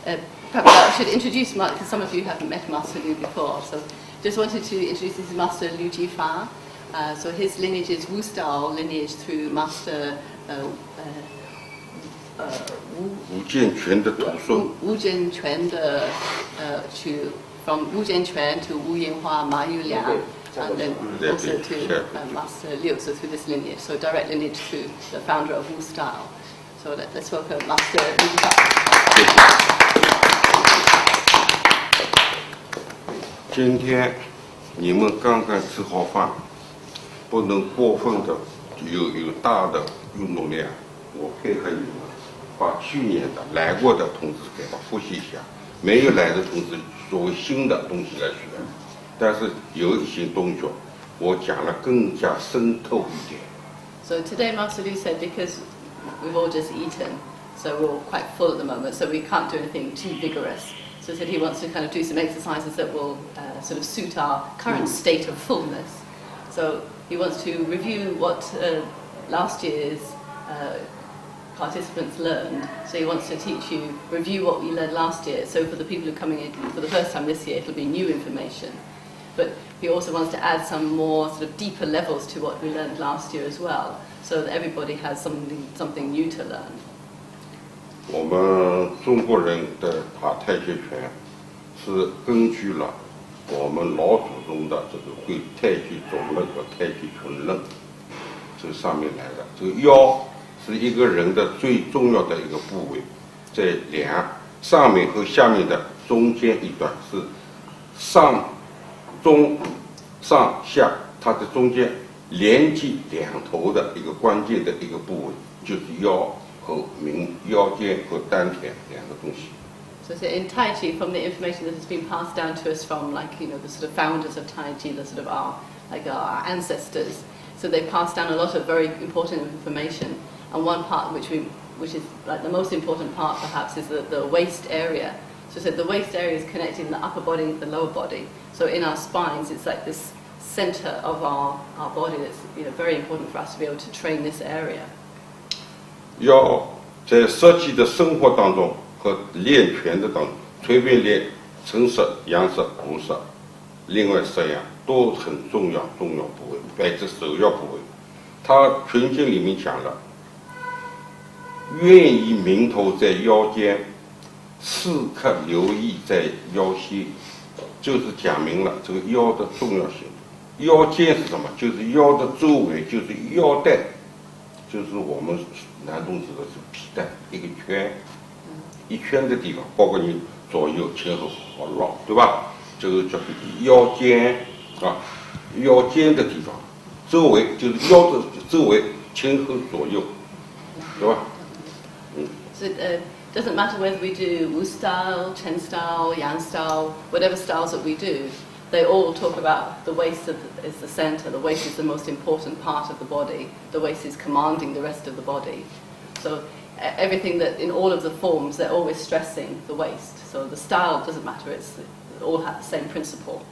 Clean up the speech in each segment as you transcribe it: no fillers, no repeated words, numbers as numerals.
perhaps I should introduce, because some of you haven't met Master Liu before, so just wanted to introduce this is Master Liu Ji Fa. So his lineage is Wu style lineage through Master Wu Jianquan from Wu Jianquan to Wu Yanhua, Ma Yuliang, and then also to Master Liu, so through this lineage, so direct lineage to the founder of Wu style. So let's welcome Master Liu Ji Fa. 今天你们刚刚吃好饭，不能过分的有大的运动量。我配合你们，把去年的来过的同志给他复习一下，没有来的同志作为新的东西来学。但是有一些东西，我讲了更加深透一点。So today Master Liu said because we've all just eaten, so we're all quite full at the moment, so we can't do anything too vigorous. So he said he wants to kind of do some exercises that will sort of suit our current state of fullness. So he wants to review what last year's participants learned. So he wants to teach you, review what we learned last year. So for the people who are coming in for the first time this year, it'll be new information. But he also wants to add some more sort of deeper levels to what we learned last year as well, so that everybody has something new to learn. 我们中国人的打太极拳是根据了我们老祖宗的这个会太极总论和太极拳论这上面来的。这个腰是一个人的最重要的一个部位，在上面和下面的中间一段是上中上下，它的中间连接两头的一个关键的一个部位就是腰。 和腰间和丹田两个东西。So in Tai Chi, from the information that has been passed down to us from, like the sort of founders of Tai Chi, the sort of our ancestors, so they passed down a lot of very important information. And one part which is like the most important part perhaps is the waist area. So the waist area is connecting the upper body and the lower body. So in our spines, it's like this center of our body that's very important for us to be able to train this area. 要在实际的生活当中和练拳的当中，随便练辰式、阳式、午式，另外10样都很重要部位，乃至首要部位。他拳经里面讲了，愿以名头在腰间，时刻留意在腰膝，就是讲明了这个腰的重要性。腰间是什么？就是腰的周围，就是腰带。 就是我们男同志的是皮带，一个圈，一圈的地方，包括你左右前后好绕，对吧？这个叫腰间啊，腰间的地方，周围就是腰的周围前后左右，对吧？So it doesn't matter whether we do Wu style, Chen style, Yang style, whatever styles that we do. They all talk about the waist is the center. The waist is the most important part of the body. The waist is commanding the rest of the body. So everything that in all of the forms, they're always stressing the waist. So the style doesn't matter. It all have the same principle.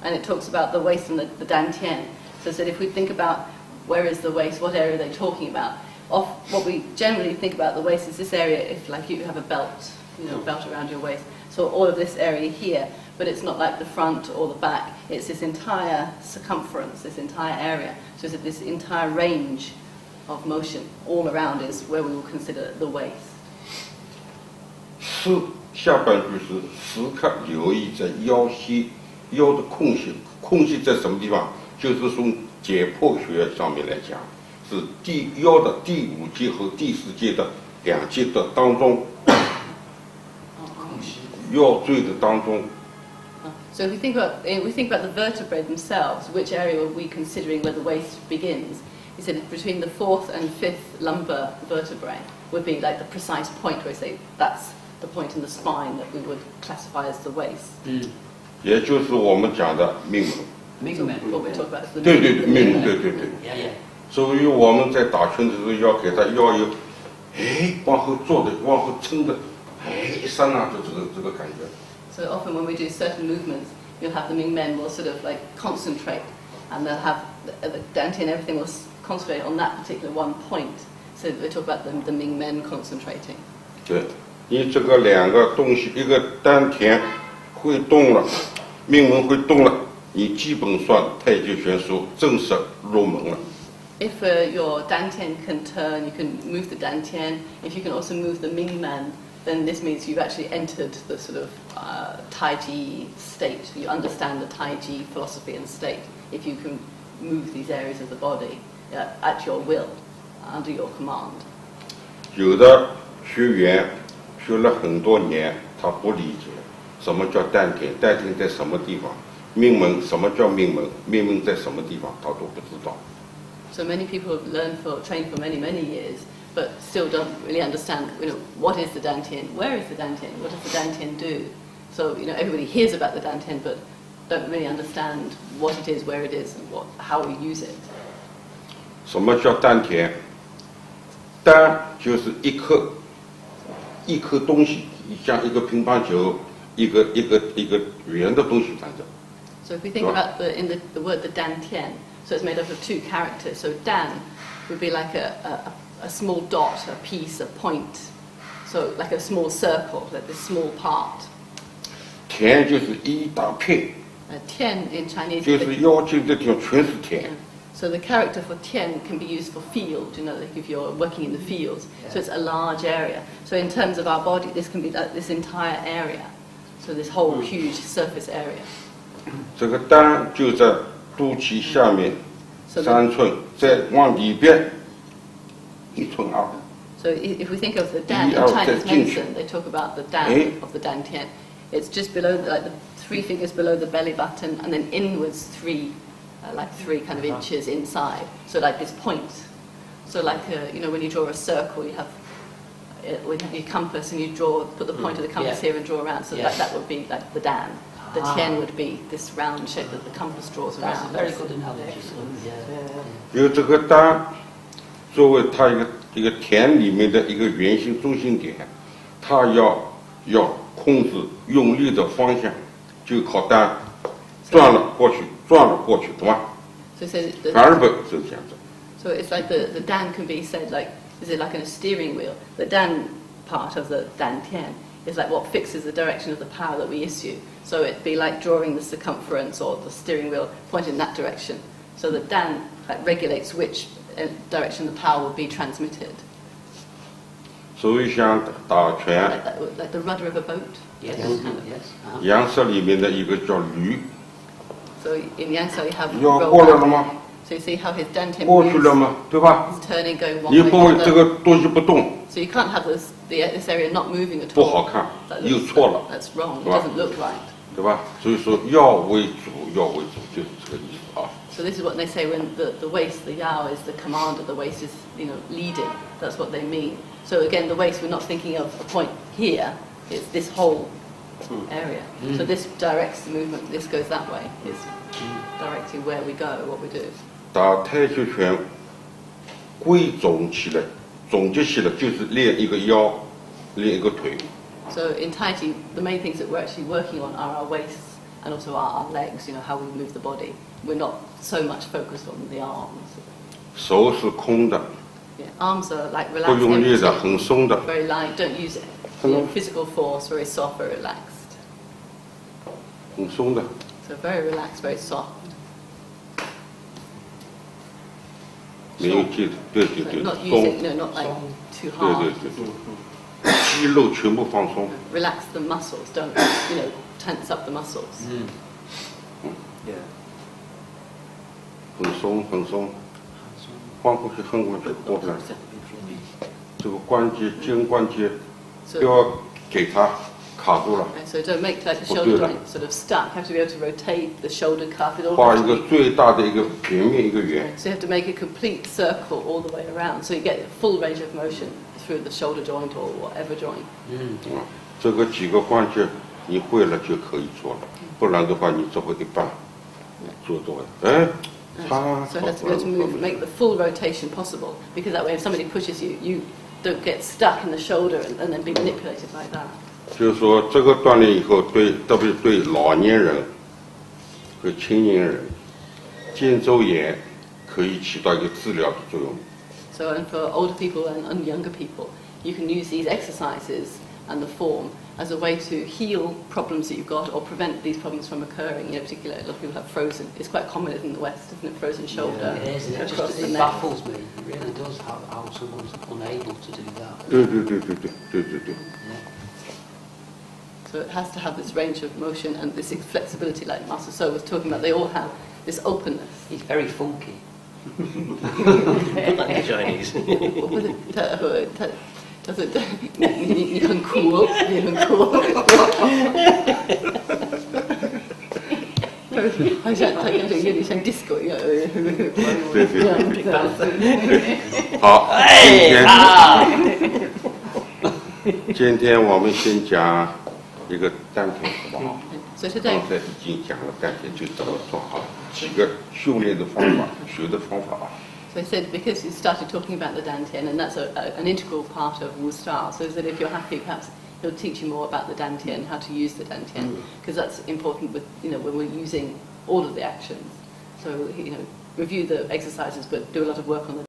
And it talks about the waist and the Dantian. So it said if we think about where is the waist, what area are they talking about? What we generally think about the waist is this area. If like you have a belt, belt around your waist. So all of this area here. But it's not like the front or the back. It's this entire circumference, this entire area. So it's this entire range of motion all around is where we will consider the waist. 下半句是时刻留意在腰膝，腰的空隙，空隙在什么地方？就是从解剖学上面来讲，是腰的第5节和第4节的2节的当中，腰椎的当中。 So if we think about the vertebrae themselves, which area are we considering where the waist begins? He said between the 4th and 5th lumbar vertebrae would be like the precise point where we say that's the point in the spine that we would classify as the waist. 也就是我们讲的命门。命门 what we talk about is the 对，命门，对。所以我们在打拳的时候要给他腰有，往后坐的，往后撑的，一刹那就这个感觉。 So often when we do certain movements, you'll have the Ming men will sort of like concentrate, and they'll have the Dantian and everything will concentrate on that particular one point. So they talk about the Ming men concentrating. 对，你这个两个东西，一个丹田会动了，命门会动了，你基本上太极拳术正式入门了。If your Dantian can turn, you can move the Dantian. If you can also move the Mingmen, then this means you've actually entered the sort of Tai Chi state. You understand the Tai Chi philosophy and state. If you can move these areas of the body at your will, under your command. 有的学员学了很多年，他不理解什么叫丹田，丹田在什么地方，命门什么叫命门，命门在什么地方，他都不知道。So many people have trained for many years, but still don't really understand, what is the Dantian, where is the Dantian, what does the Dantian do? So, everybody hears about the Dantian, but don't really understand what it is, where it is, and how we use it. 什么叫丹田？丹就是一颗东西，像一个乒乓球，一个圆的东西反正。So if we think about the word the Dantian, so it's made up of two characters. So Dan would be like a small dot, a piece, a point. So like a small circle, like this small part. 田就是一大片。Tian in Chinese. 就是腰间这地方全是田。So the character for tian can be used for field, like if you're working in the fields. So it's a large area. So in terms of our body, this can be this entire area. So this whole huge surface area. 这个丹就在肚脐下面3寸，再往里边1寸2。So if we think of the Dan in Chinese medicine, they talk about the Dan of the Dantian. It's just below, like the 3 fingers below the belly button, and then inwards 3 kind of inches inside. So like this point. So like when you draw a circle, you have your compass, and you put the point of the compass here and draw around. So that would be like the Dan. The tian would be this round shape that the compass draws around. Very good analogy. 因为这个丹作为它一个田里面的一个圆心中心点，它要控制用力的方向，就靠丹转了过去，懂吗？ So it 反而不是这样子。 So it's like the Dan can be said like, is it like in a steering wheel? The Dan part of the Dantian is like what fixes the direction of the power that we issue. So it'd be like drawing the circumference or the steering wheel pointing in that direction. So the Dan regulates which direction the power will be transmitted. 所以像打拳， Like the rudder of a boat. Yes. Yes. 阳色里面的一个叫驴， So in Yangtze you have 要 roll 过来了 back. 吗？ So you see how his Dantian 过去 moves. 了吗？对吧？ He's turning, going one 你 way 不 or 这 another. 个东西不动， So you can't have this area not moving at 不 all. 好看， That 又 looks- 错了， That's wrong. It 是吧？ doesn't look right. 对吧？所以说要为主，就是这个意思啊。 So this is what they say when the waist, the yao is the commander, the waist is, leading. That's what they mean. So again, the waist, we're not thinking of a point here. It's this whole area. So this directs the movement. This goes that way. It's directing where we go, what we do. 打太极拳，归总起来，总结起来就是练一个腰，练一个腿。 So in Tai Chi, the main things that we're actually working on are our waists and also our legs, how we move the body. We're not so much focused on the arms. 手是空的， Yeah, arms are like 不 relaxed, 用力的， empty, 很松的。 very light. Don't use it. Physical force, very soft, very relaxed. 很松的， So very relaxed, very soft. 没有劲的，对， Like not 松， using, not like too 对 hard. 对，肌肉全部放松。 Relax the muscles. Don't, tense up the muscles. Yeah. 很松，换过去，横过去，过不来。这个关节、肩关节 So, 要给它卡住了， so don't make like the Well, shoulder do that. joint sort of stuck. You have to be able to rotate the shoulder cuff. It all 画 has 一 to 个 be, 最大的一个平面一个圆。 so you have to make a complete circle all the way around. So you get full range of motion through the shoulder joint or whatever joint. 这个几个关节你会了就可以做了，不然的话你做不一半，做多了，哎，它 So it has to be able to move, make the full rotation possible. Because that way, if somebody pushes you, you don't get stuck in the shoulder and then be manipulated like that. 就是说这个锻炼以后，特别对老年人和青年人，肩周炎可以起到一个治疗的作用。 So and for older people and younger people, you can use these exercises and the form as a way to heal problems that you've got or prevent these problems from occurring. You know, particularly a lot of people have frozen. It's quite common in the West, isn't it? Frozen shoulder. It is. It across the just neck. baffles me. It really does how someone's unable to do that. 对对对对对对对对。 Yeah. So it has to have this range of motion and this flexibility, like Master So was talking about. They all have this openness. He's very funky. like the Chinese. 你很cool，你很 cool。好像他感觉有点像 disco 一样。对对对。好，今天我们先讲一个丹田，好不好？所以现在刚才已经讲了丹田就怎么做好，几个修炼的方法，学的方法啊。 So I said, because you started talking about the Dantian, and that's an integral part of Wu style, so that if you're happy, perhaps he'll teach you more about the Dantian, how to use the Dantian, because that's important with, you know, when we're using all of the actions. So, you know, review the exercises, but do a lot of work on the